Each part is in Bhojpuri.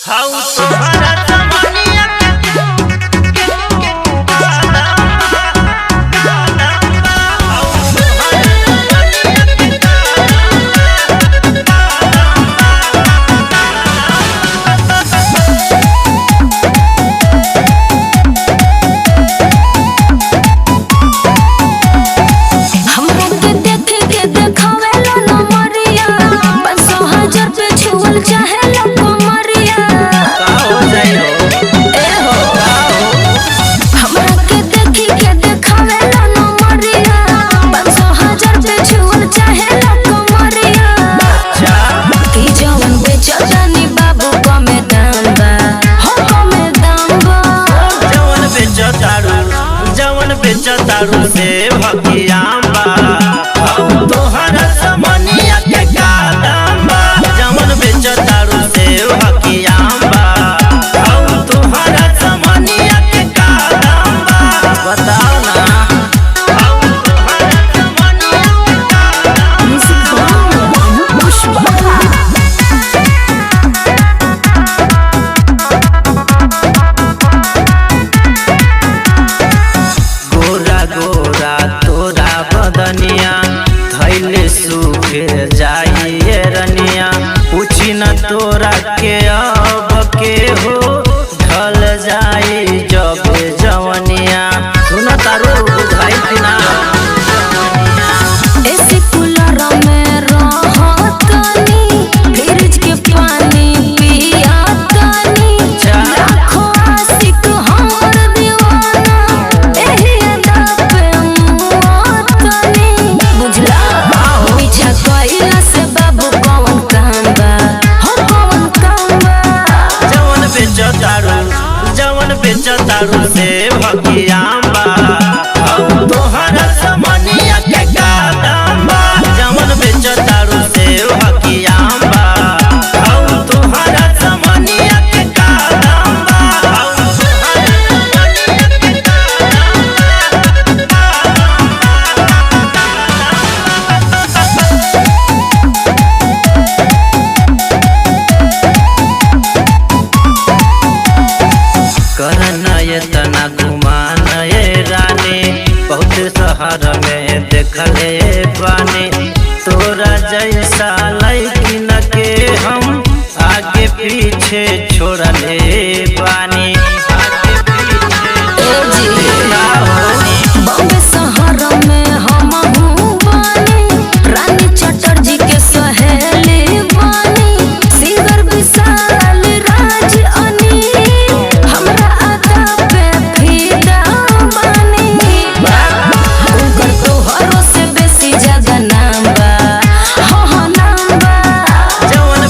हाउ तोहरा जमानिया बेचतारू से भगियाम्बा तोहरा समनिया के का दाम बा जवन बेचतारू से भगियाम्बा तोहरा समनिया के का दाम बा बताओ ना। बदनिया धैले सूख जाइए रनिया पूछी न तोरा के अब के हो ढल जाई जब जवनिया सुन तारू बुझाई कि ना ऐसे कूलर में रहतनी फ्रिज के पानी पियातनी लाखों आशिक हमर दीवाना एही अदा पे मुआतनी बुझला पीछा कइला से बाबू कौन काम बा हो कौन काम बा जवन बेचतारू से भगियाम्बा तोहरा समनिया के का दाम बा जवन बेचतारू से भगियाम्बा तोहरा समनिया के का दाम बा। करना ये तना घुमान ये रानी बहुत शहर में देखले बानी तोरा जैसा लैकिन के हम आगे पीछे छोड़ले बानी बॉम्बे शहर में हम बानी रानी चटर्जी के सहेली बानी सिंगर विशाल राज अनी हमरा आदा पे फिदा बानी उनकर तोहरो से बेसी ज्यादा नाम बा हो नाम बा जवन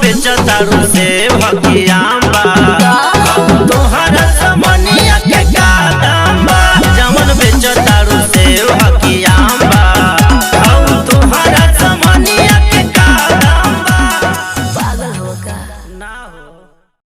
बेचतारू से भगियाम्बा